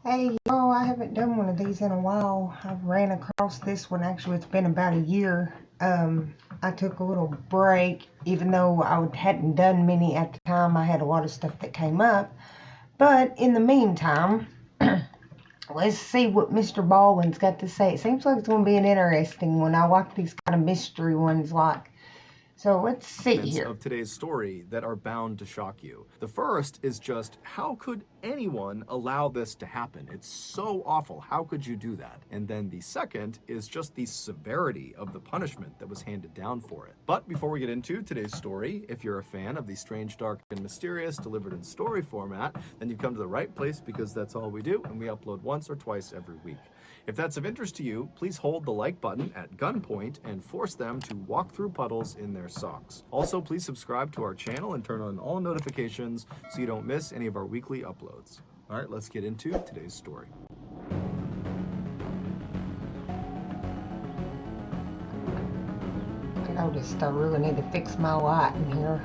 Hey, y'all, I haven't done one of these in a while. I ran across this one. Actually, it's been about a year. I took a little break, even though hadn't done many at the time. I had a lot of stuff that came up. But in the meantime, let's see what MrBallen's got to say. It seems like it's going to be an interesting one. I like these kind of mystery ones like. So let's see here. Of today's story that are bound to shock you. The first is just, how could anyone allow this to happen? It's so awful. How could you do that? And then the second is just the severity of the punishment that was handed down for it. But before we get into today's story, if you're a fan of the strange, dark, and mysterious delivered in story format, then you've come to the right place, because that's all we do, and we upload once or twice every week. If that's of interest to you, please hold the like button at gunpoint and force them to walk through puddles in their socks. Also, please subscribe to our channel and turn on all notifications so you don't miss any of our weekly uploads. All right, let's get into today's story. I noticed I really need to fix my light in here.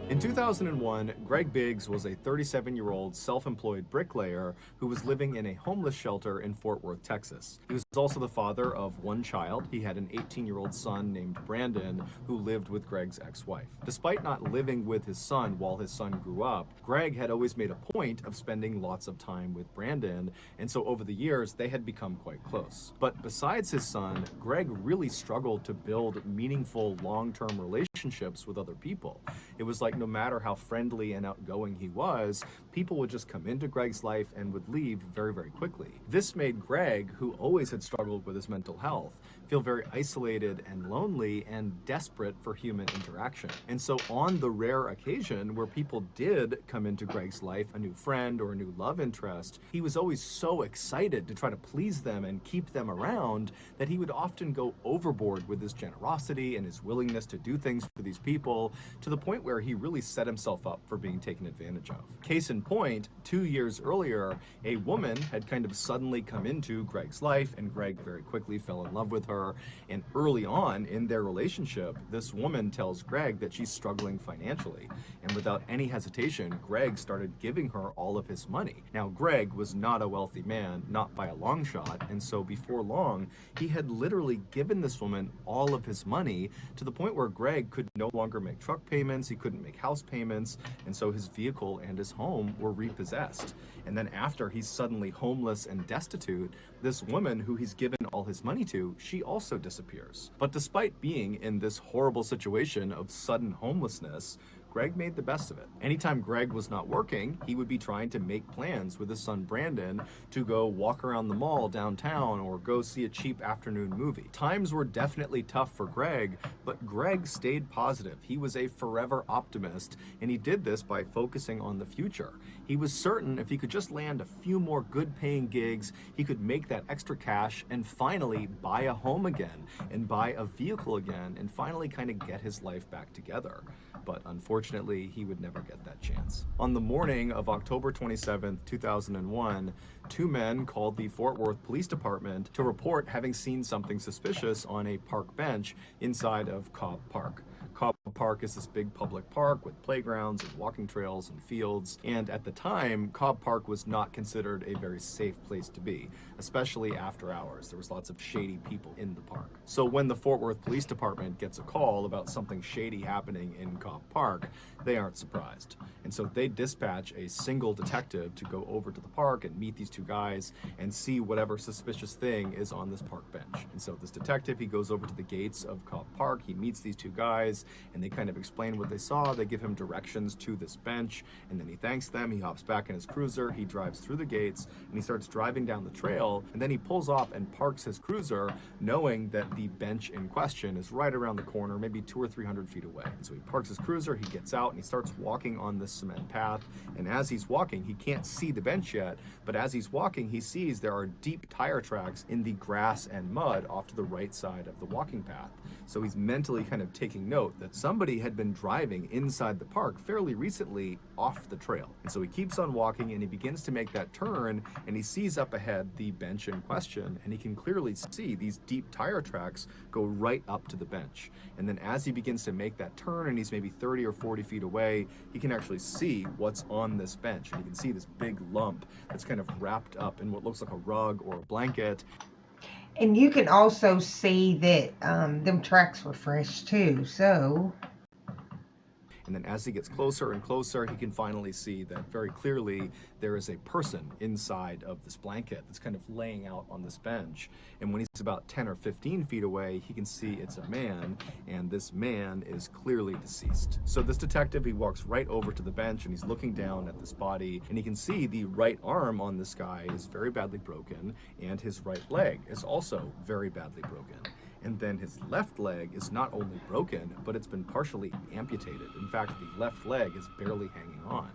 In 2001, Greg Biggs was a 37-year-old self-employed bricklayer who was living in a homeless shelter in Fort Worth, Texas. He was also the father of one child. He had an 18-year-old son named Brandon who lived with Greg's ex-wife. Despite not living with his son while his son grew up, Greg had always made a point of spending lots of time with Brandon, and so over the years, they had become quite close. But besides his son, Greg really struggled to build meaningful long-term relationships with other people. It was like no matter how friendly and outgoing he was, people would just come into Greg's life and would leave very, very quickly. This made Greg, who always had struggled with his mental health, feel very isolated and lonely and desperate for human interaction. And so on the rare occasion where people did come into Greg's life, a new friend or a new love interest, he was always so excited to try to please them and keep them around that he would often go overboard with his generosity and his willingness to do things for these people, to the point where he really set himself up for being taken advantage of. Case in point, 2 years earlier, a woman had kind of suddenly come into Greg's life, and Greg very quickly fell in love with her. And early on in their relationship, this woman tells Greg that she's struggling financially. And without any hesitation, Greg started giving her all of his money. Now, Greg was not a wealthy man, not by a long shot, and so before long, he had literally given this woman all of his money, to the point where Greg could no longer make truck payments, he couldn't make house payments, and so his vehicle and his home were repossessed. And then after he's suddenly homeless and destitute, this woman who he's given all his money to, she also disappears. But despite being in this horrible situation of sudden homelessness, Greg made the best of it. Anytime Greg was not working, he would be trying to make plans with his son Brandon to go walk around the mall downtown or go see a cheap afternoon movie. Times were definitely tough for Greg, but Greg stayed positive. He was a forever optimist, and he did this by focusing on the future. He was certain if he could just land a few more good-paying gigs, he could make that extra cash and finally buy a home again and buy a vehicle again and finally kind of get his life back together. But unfortunately, he would never get that chance. On the morning of October 27th, 2001, two men called the Fort Worth Police Department to report having seen something suspicious on a park bench inside of Cobb Park. Cobb Park is this big public park with playgrounds and walking trails and fields, and at the time, Cobb Park was not considered a very safe place to be, especially after hours. There was lots of shady people in the park. So when the Fort Worth Police Department gets a call about something shady happening in Cobb Park, they aren't surprised. And so they dispatch a single detective to go over to the park and meet these two guys and see whatever suspicious thing is on this park bench. And so this detective, he goes over to the gates of Cobb Park, he meets these two guys, and they kind of explain what they saw. They give him directions to this bench, and then he thanks them. He hops back in his cruiser, he drives through the gates, and he starts driving down the trail, and then he pulls off and parks his cruiser, knowing that the bench in question is right around the corner, maybe 200 or 300 feet away. And so he parks his cruiser, he gets out, and he starts walking on this cement path, and as he's walking, he can't see the bench yet, but as he's walking, he sees there are deep tire tracks in the grass and mud off to the right side of the walking path. So he's mentally kind of taking note that some somebody had been driving inside the park fairly recently off the trail. And so he keeps on walking and he begins to make that turn, and he sees up ahead the bench in question, and he can clearly see these deep tire tracks go right up to the bench. And then as he begins to make that turn and he's maybe 30 or 40 feet away, he can actually see what's on this bench, and you can see this big lump that's kind of wrapped up in what looks like a rug or a blanket. And you can also see that them tracks were fresh too, so. And then as he gets closer and closer, he can finally see that very clearly there is a person inside of this blanket that's kind of laying out on this bench. And when he's about 10 or 15 feet away, he can see it's a man, and this man is clearly deceased. So this detective, he walks right over to the bench and he's looking down at this body, and he can see the right arm on this guy is very badly broken, and his right leg is also very badly broken. And then his left leg is not only broken, but it's been partially amputated. In fact, the left leg is barely hanging on.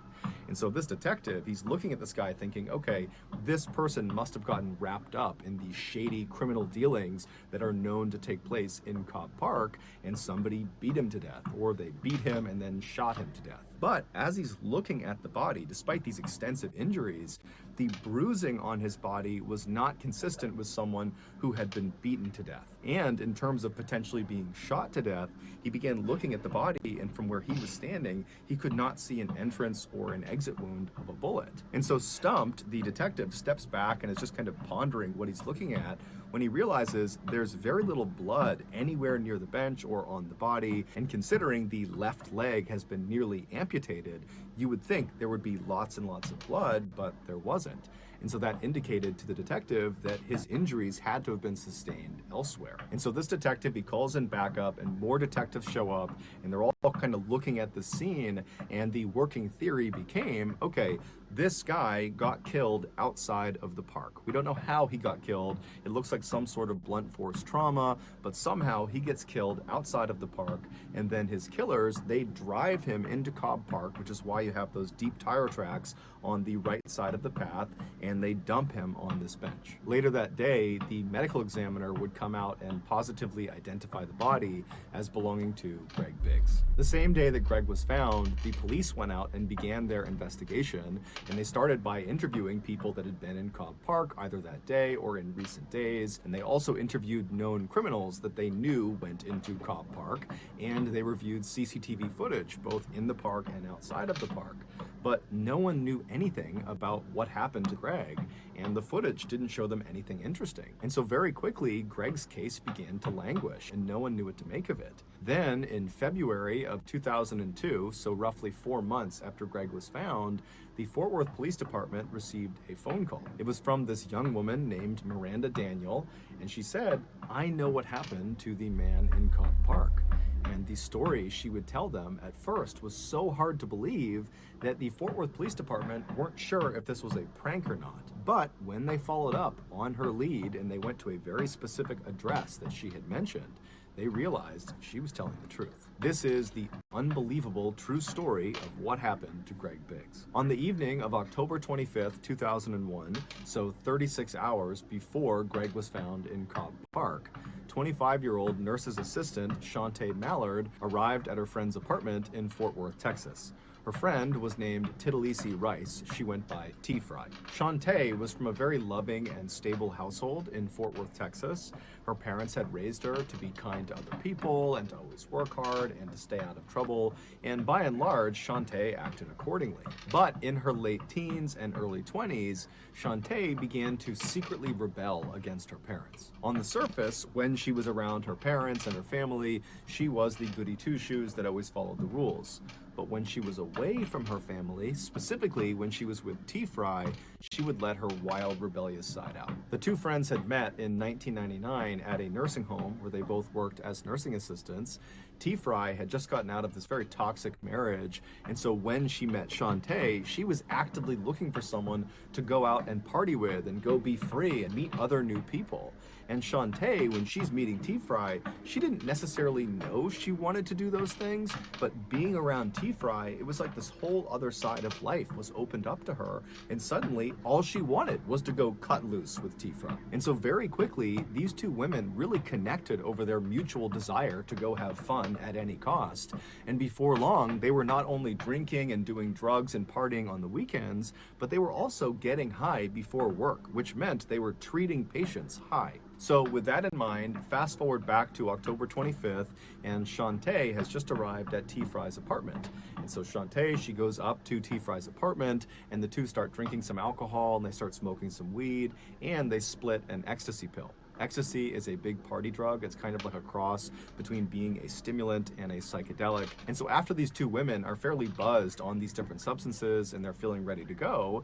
And so this detective, he's looking at this guy thinking, okay, this person must have gotten wrapped up in these shady criminal dealings that are known to take place in Cobb Park, and somebody beat him to death, or they beat him and then shot him to death. But as he's looking at the body, despite these extensive injuries, the bruising on his body was not consistent with someone who had been beaten to death. And in terms of potentially being shot to death, he began looking at the body, and from where he was standing, he could not see an entrance or an exit wound of a bullet. And so stumped, the detective steps back and is just kind of pondering what he's looking at when he realizes there's very little blood anywhere near the bench or on the body. And considering the left leg has been nearly amputated, you would think there would be lots and lots of blood, but there wasn't. And so that indicated to the detective that his injuries had to have been sustained elsewhere. And so this detective, he calls in backup, and more detectives show up, and they're all kind of looking at the scene, and the working theory became, okay, this guy got killed outside of the park. We don't know how he got killed. It looks like some sort of blunt force trauma, but somehow he gets killed outside of the park, and then his killers, they drive him into Cobb Park, which is why you have those deep tire tracks on the right side of the path, and they dump him on this bench. Later that day, the medical examiner would come out and positively identify the body as belonging to Greg Biggs. The same day that Greg was found, the police went out and began their investigation, and they started by interviewing people that had been in Cobb Park either that day or in recent days, and they also interviewed known criminals that they knew went into Cobb Park, and they reviewed CCTV footage both in the park and outside of the park. But no one knew anything about what happened to Greg, and the footage didn't show them anything interesting. And so very quickly, Greg's case began to languish, and no one knew what to make of it. Then, in February of 2002, so roughly 4 months after Greg was found, the Fort Worth Police Department received a phone call. It was from this young woman named Miranda Daniel, and she said, "I know what happened to the man in Cobb Park." And the story she would tell them at first was so hard to believe that the Fort Worth Police Department weren't sure if this was a prank or not. But when they followed up on her lead and they went to a very specific address that she had mentioned, they realized she was telling the truth. This is the unbelievable true story of what happened to Greg Biggs. On the evening of October 25th, 2001, so 36 hours before Greg was found in Cobb Park, 25-year-old nurse's assistant Shantae Mallard arrived at her friend's apartment in Fort Worth, Texas. Her friend was named Titalisi Rice. She went by T-Fry. Shantae was from a very loving and stable household in Fort Worth, Texas. Her parents had raised her to be kind to other people and to always work hard and to stay out of trouble. And by and large, Shantae acted accordingly. But in her late teens and early 20s, Shantae began to secretly rebel against her parents. On the surface, when she was around her parents and her family, she was the goody two-shoes that always followed the rules. But when she was away from her family, specifically when she was with T-Fry, she would let her wild, rebellious side out. The two friends had met in 1999 at a nursing home where they both worked as nursing assistants. T-Fry had just gotten out of this very toxic marriage, and so when she met Shantae, she was actively looking for someone to go out and party with and go be free and meet other new people. And Shantae, when she's meeting T-Fry, she didn't necessarily know she wanted to do those things, but being around T-Fry, it was like this whole other side of life was opened up to her, and suddenly all she wanted was to go cut loose with T-Fry. And so very quickly, these two women really connected over their mutual desire to go have fun at any cost. And before long, they were not only drinking and doing drugs and partying on the weekends, but they were also getting high before work, which meant they were treating patients high. So with that in mind, fast forward back to October 25th, and Shantae has just arrived at T-Fry's apartment. And so Shantae, she goes up to T-Fry's apartment, and the two start drinking some alcohol, and they start smoking some weed, and they split an ecstasy pill. Ecstasy is a big party drug. It's kind of like a cross between being a stimulant and a psychedelic. And so after these two women are fairly buzzed on these different substances and they're feeling ready to go.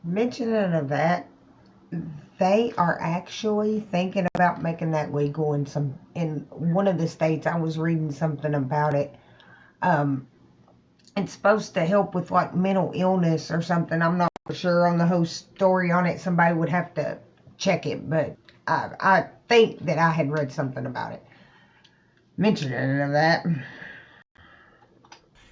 Mentioning of that, they are actually thinking about making that legal in one of the states. I was reading something about it. It's supposed to help with like mental illness or something. I'm not sure on the whole story on it. Somebody would have to check it, but I think that I had read something about it. Mentioning of that.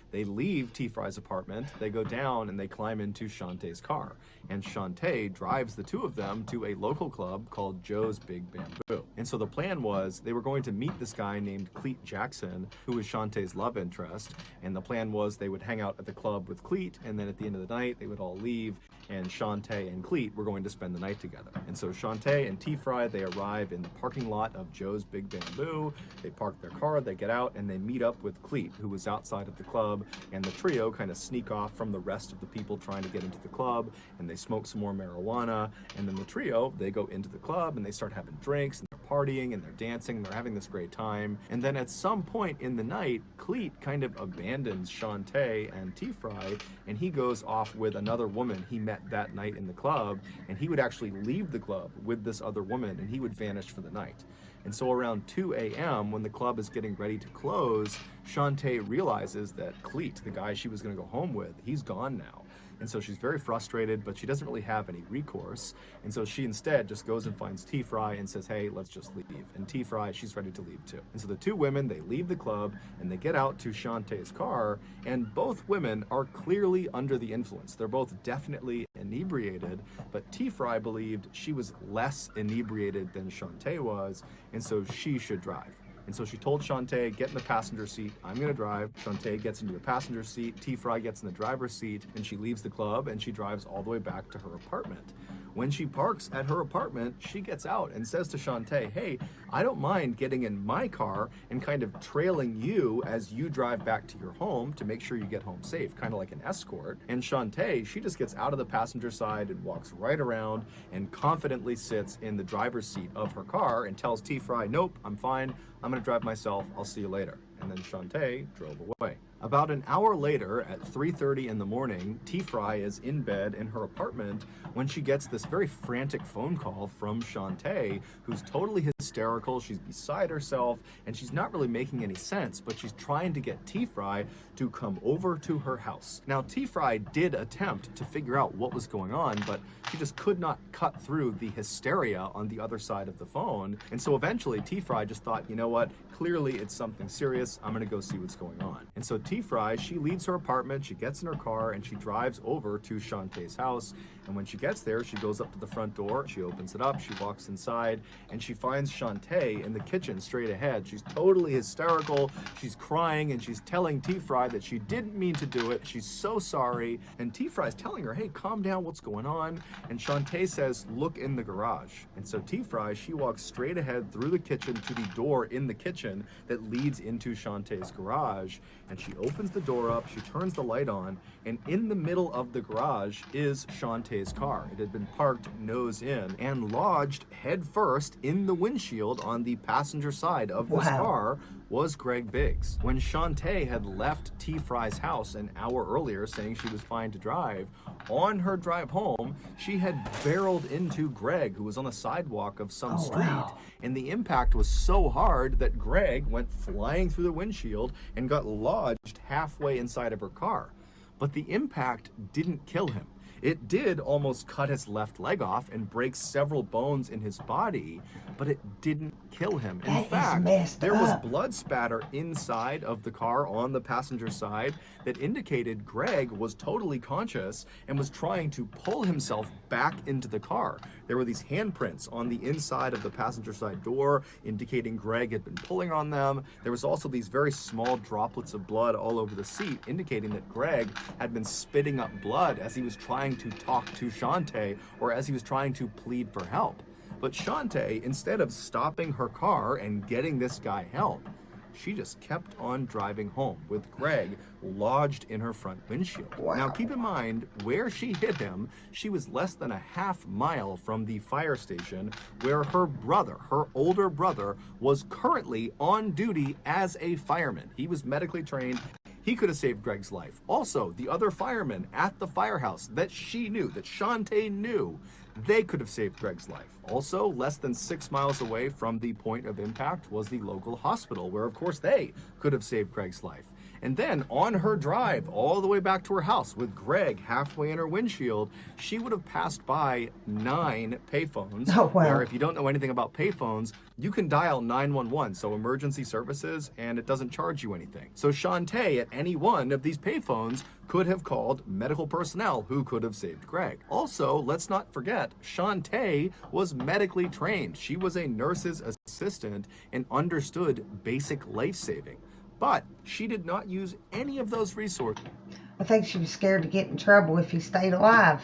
They leave T-Fry's apartment, they go down and they climb into Shantae's car. And Shantae drives the two of them to a local club called Joe's Big Bamboo. And so the plan was they were going to meet this guy named Cleet Jackson, who was Shantae's love interest. And the plan was they would hang out at the club with Cleet, and then at the end of the night, they would all leave, and Shantae and Cleet were going to spend the night together. And so Shantae and T-Fry, they arrive in the parking lot of Joe's Big Bamboo. They park their car, they get out, and they meet up with Cleet, who was outside of the club. And the trio kind of sneak off from the rest of the people trying to get into the club, and they smoke some more marijuana. And then the trio, they go into the club and they start having drinks, and they're partying and they're dancing and they're having this great time. And then at some point in the night, Cleet kind of abandons Shantae and T-Fry, and he goes off with another woman he met that night in the club, and he would actually leave the club with this other woman, and he would vanish for the night. And so around 2 a.m., when the club is getting ready to close, Shantae realizes that Cleet, the guy she was going to go home with, he's gone now. And so she's very frustrated, but she doesn't really have any recourse. And so she instead just goes and finds T-Fry and says, hey, let's just leave. And T-Fry, she's ready to leave too. And so the two women, they leave the club and they get out to Shantae's car, and both women are clearly under the influence. They're both definitely inebriated, but T-Fry believed she was less inebriated than Shantae was, and so she should drive. And so she told Shantae, get in the passenger seat, I'm gonna drive. Shantae gets into the passenger seat, T-Fry gets in the driver's seat, and she leaves the club and she drives all the way back to her apartment. When she parks at her apartment, she gets out and says to Shantae, hey, I don't mind getting in my car and kind of trailing you as you drive back to your home to make sure you get home safe, kind of like an escort. And Shantae, she just gets out of the passenger side and walks right around and confidently sits in the driver's seat of her car and tells T-Fry, nope, I'm fine, I'm gonna drive myself, I'll see you later. And then Shantae drove away. About an hour later, at 3:30 in the morning, T-Fry is in bed in her apartment when she gets this very frantic phone call from Shantae, who's totally hysterical. She's beside herself, and she's not really making any sense, but she's trying to get T-Fry to come over to her house. Now, T-Fry did attempt to figure out what was going on, but she just could not cut through the hysteria on the other side of the phone. And so eventually, T-Fry just thought, you know what? Clearly, it's something serious. I'm gonna go see what's going on. And so T-Fry, she leaves her apartment, she gets in her car, and she drives over to Shantae's house. And when she gets there, she goes up to the front door, she opens it up, she walks inside, and she finds Shantae in the kitchen straight ahead. She's totally hysterical, she's crying, and she's telling T-Fry that she didn't mean to do it, she's so sorry. And T-Fry's telling her, hey, calm down, what's going on? And Shantae says, look in the garage. And so T-Fry, she walks straight ahead through the kitchen to the door in the kitchen that leads into Shantae's garage. And she opens the door up, she turns the light on, and in the middle of the garage is Shantae's car. It had been parked nose in and lodged head first in the windshield on the passenger side of this car was Greg Biggs. When Shantae had left T-Fry's house an hour earlier saying she was fine to drive, on her drive home, she had barreled into Greg, who was on the sidewalk of some street, and the impact was so hard that Greg went flying through the windshield and got lodged halfway inside of her car. But the impact didn't kill him. It did almost cut his left leg off and break several bones in his body, but it didn't kill him. In That is fact, messed there was up. blood spatter inside of the car on the passenger side that indicated Greg was totally conscious and was trying to pull himself back into the car. There were these handprints on the inside of the passenger side door indicating Greg had been pulling on them. There was also these very small droplets of blood all over the seat indicating that Greg had been spitting up blood as he was trying to talk to Shantae or as he was trying to plead for help. But Shantae, instead of stopping her car and getting this guy help, she just kept on driving home with Greg lodged in her front windshield. Wow. Now keep in mind, where she hit him, she was less than a half mile from the fire station where her brother, her older brother, was currently on duty as a fireman. He was medically trained. He could have saved Greg's life. Also, the other firemen at the firehouse that she knew, that Shantae knew, they could have saved Greg's life. Also, less than 6 miles away from the point of impact was the local hospital, where of course they could have saved Greg's life. And then on her drive all the way back to her house with Greg halfway in her windshield, she would have passed by 9 payphones. Oh, wow. Where if you don't know anything about payphones, you can dial 911, so emergency services, and it doesn't charge you anything. So Shantae at any one of these payphones could have called medical personnel who could have saved Greg. Also, let's not forget, Shantae was medically trained. She was a nurse's assistant and understood basic life saving. But she did not use any of those resources. I think she was scared to get in trouble if he stayed alive.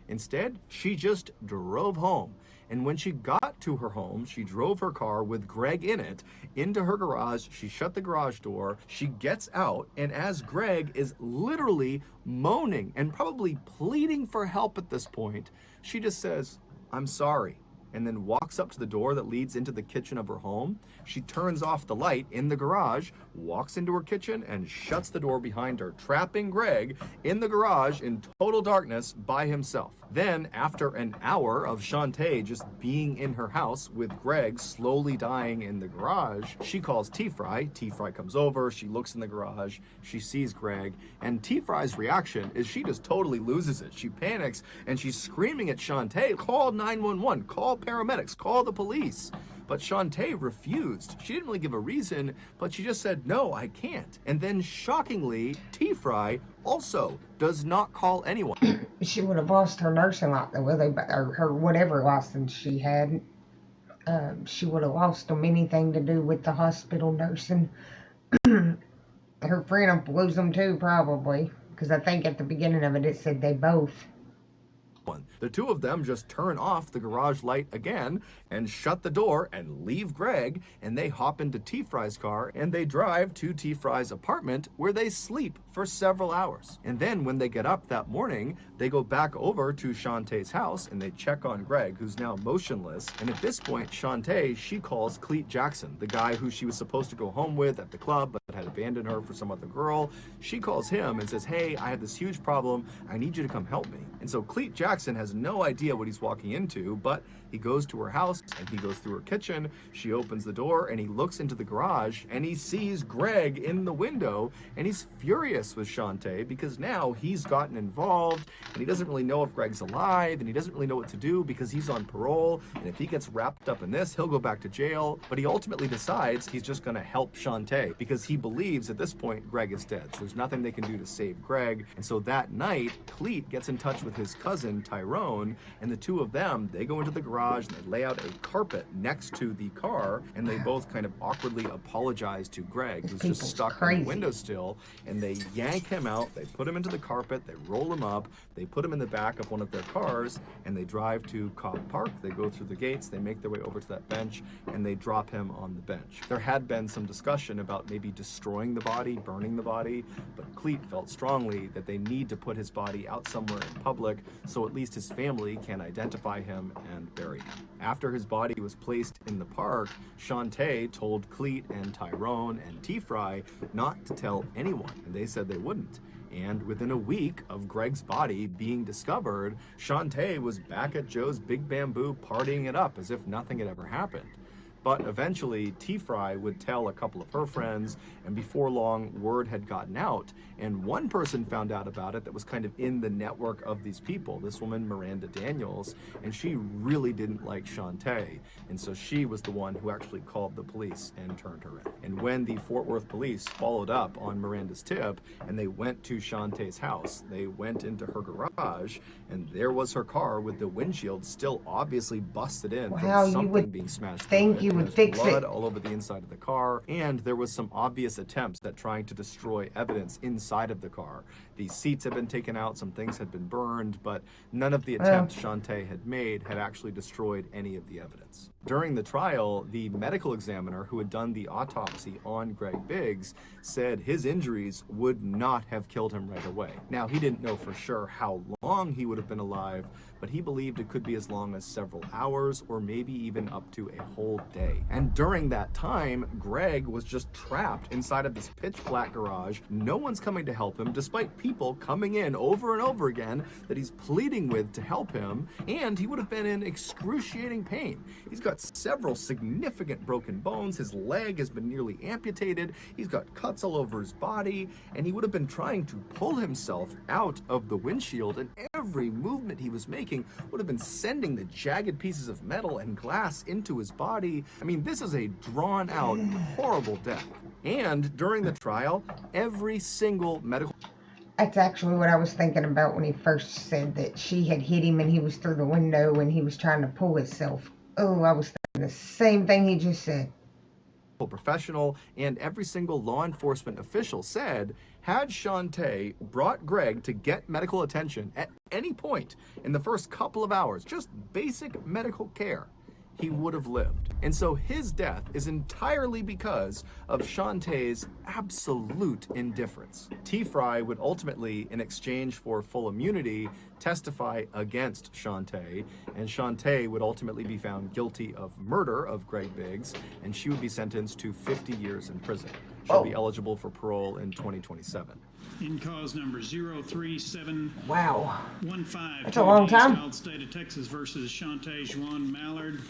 Instead, she just drove home. And when she got to her home, she drove her car with Greg in it into her garage. She shut the garage door. She gets out. And as Greg is literally moaning and probably pleading for help at this point, she just says, "I'm sorry," and then walks up to the door that leads into the kitchen of her home. She turns off the light in the garage, walks into her kitchen, and shuts the door behind her, trapping Greg in the garage in total darkness by himself. Then, after an hour of Shantae just being in her house with Greg slowly dying in the garage, she calls T-Fry. T-Fry comes over, she looks in the garage, she sees Greg, and T-Fry's reaction is she just totally loses it. She panics, and she's screaming at Shantae, "Call 911, call paramedics, call the police." But Shantae refused. She didn't really give a reason, but she just said, "No, I can't." And then shockingly, T-Fry also does not call anyone. She would have lost her nursing license, or her whatever license she had. She would have lost them anything to do with the hospital nursing. Her friend will lose them too, probably, because I think at the beginning of it said they both. The two of them just turn off the garage light again and shut the door and leave Greg, and they hop into T-Fry's car and they drive to T-Fry's apartment where they sleep for several hours. And then when they get up that morning, they go back over to Shantae's house and they check on Greg, who's now motionless. And at this point, Shantae, she calls Cleet Jackson, the guy who she was supposed to go home with at the club but had abandoned her for some other girl. She calls him and says, "Hey, I have this huge problem. I need you to come help me." And so Cleet Jackson has no idea what he's walking into, but he goes to her house and he goes through her kitchen. She opens the door and he looks into the garage and he sees Greg in the window, and he's furious with Shantae because now he's gotten involved and he doesn't really know if Greg's alive, and he doesn't really know what to do because he's on parole, and if he gets wrapped up in this, he'll go back to jail. But he ultimately decides he's just going to help Shantae because he believes at this point Greg is dead. So there's nothing they can do to save Greg. And so that night, Cleet gets in touch with his cousin Tyrone, and the two of them, they go into the garage and they lay out a carpet next to the car, and they both kind of awkwardly apologize to Greg, who's just stuck on the windowsill, and they yank him out, they put him into the carpet, they roll him up, they put him in the back of one of their cars, and they drive to Cobb Park. They go through the gates, they make their way over to that bench, and they drop him on the bench. There had been some discussion about maybe destroying the body, burning the body, but Cleet felt strongly that they need to put his body out somewhere in public so at least his family can identify him and bury him. After his body was placed in the park, Shantae told Cleet and Tyrone and T-Fry not to tell anyone, and they said they wouldn't. And within a week of Greg's body being discovered, Shantae was back at Joe's Big Bamboo partying it up as if nothing had ever happened. But eventually, T-Fry would tell a couple of her friends, and before long, word had gotten out. And one person found out about it that was kind of in the network of these people, this woman, Miranda Daniels, and she really didn't like Shantae. And so she was the one who actually called the police and turned her in. And when the Fort Worth police followed up on Miranda's tip, and they went to Shantae's house, they went into her garage, and there was her car with the windshield still obviously busted in from something being smashed through it. You would There's fix blood it. all over the inside of the car, and there was some obvious attempts at trying to destroy evidence inside of the car. The seats had been taken out, some things had been burned, but none of the attempts Shantae had made had actually destroyed any of the evidence. During the trial, the medical examiner who had done the autopsy on Greg Biggs said his injuries would not have killed him right away. Now, he didn't know for sure how long he would have been alive, but he believed it could be as long as several hours or maybe even up to a whole day. And during that time, Greg was just trapped inside of this pitch black garage. No one's coming to help him, despite people coming in over and over again that he's pleading with to help him, and he would have been in excruciating pain. He's got several significant broken bones, his leg has been nearly amputated, he's got cuts all over his body, and he would have been trying to pull himself out of the windshield, and every movement he was making would have been sending the jagged pieces of metal and glass into his body. I mean, this is a drawn out, horrible death. And during the trial, every single medical... That's actually what I was thinking about when he first said that she had hit him and he was through the window and he was trying to pull himself. Oh, I was thinking the same thing he just said. Professional and every single law enforcement official said, had Shantae brought Greg to get medical attention at any point in the first couple of hours, just basic medical care, he would have lived. And so his death is entirely because of Shantae's absolute indifference. T-Fry would ultimately, in exchange for full immunity, testify against Shantae, and Shantae would ultimately be found guilty of murder of Greg Biggs, and she would be sentenced to 50 years in prison. She'll be eligible for parole in 2027. In cause number 03715. Wow. That's a long time. State of Texas versus Shantae Juan Mallard.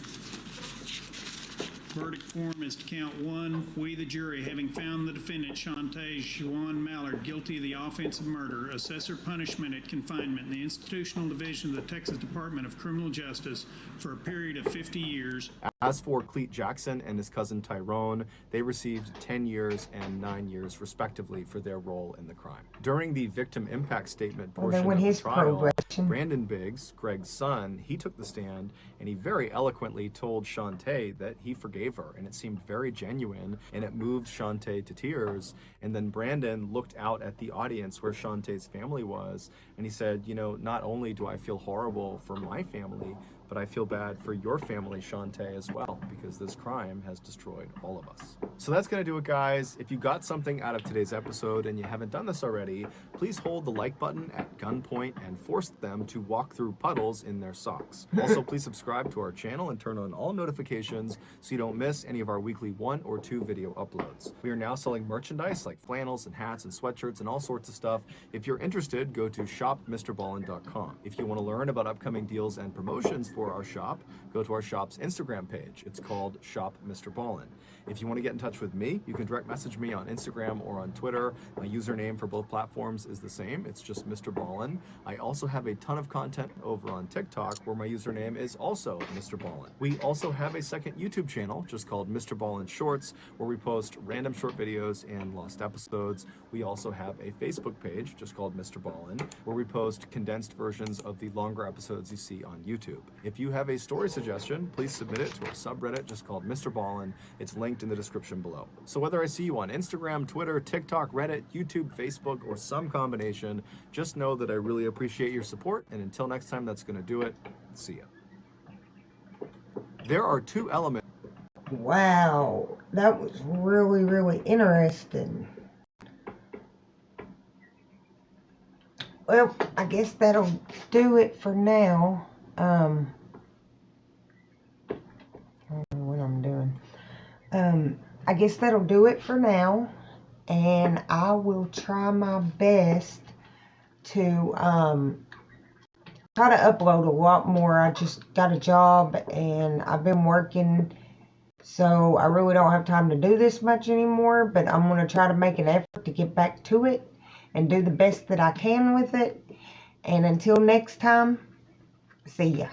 Verdict form is to count one. We, the jury, having found the defendant, Shantae Juan Mallard, guilty of the offense of murder, assess her punishment at confinement in the institutional division of the Texas Department of Criminal Justice for a period of 50 years. As for Cleet Jackson and his cousin Tyrone, they received 10 years and 9 years respectively for their role in the crime. During the victim impact statement portion of the trial, Brandon Biggs, Greg's son, he took the stand and he very eloquently told Shantae that he forgave her, and it seemed very genuine, and it moved Shantae to tears. And then Brandon looked out at the audience where Shantae's family was, and he said, you know, not only do I feel horrible for my family, but I feel bad for your family, Shantae, as well, because this crime has destroyed all of us. So that's going to do it, guys. If you got something out of today's episode and you haven't done this already, please hold the like button at gunpoint and force them to walk through puddles in their socks. Also, please subscribe to our channel and turn on all notifications so you don't miss any of our weekly 1 or 2 video uploads. We are now selling merchandise like flannels and hats and sweatshirts and all sorts of stuff. If you're interested, go to shopmrballen.com. If you want to learn about upcoming deals and promotions for our shop, go to our shop's Instagram page. It's called Shop Mr. Ballen. If you want to get in touch with me, you can direct message me on Instagram or on Twitter. My username for both platforms is the same. It's just Mr. Ballen. I also have a ton of content over on TikTok where my username is also Mr. Ballen. We also have a second YouTube channel just called Mr. Ballen Shorts, where we post random short videos and lost episodes. We also have a Facebook page just called Mr. Ballen, where we post condensed versions of the longer episodes you see on YouTube. If you have a story suggestion, please submit it to our subreddit just called Mr. Ballen. It's linked in the description below. So whether I see you on Instagram, Twitter, TikTok, Reddit, YouTube, Facebook, or some combination, just know that I really appreciate your support, and until next time, that's going to do it. See ya. There are 2 elements. Wow, that was really, really interesting. Well, I guess that'll do it for now. I don't know what I'm doing. I guess that'll do it for now, and I will try my best to try to upload a lot more. I just got a job and I've been working So I really don't have time to do this much anymore, but I'm going to try to make an effort to get back to it and do the best that I can with it. And until next time, see ya.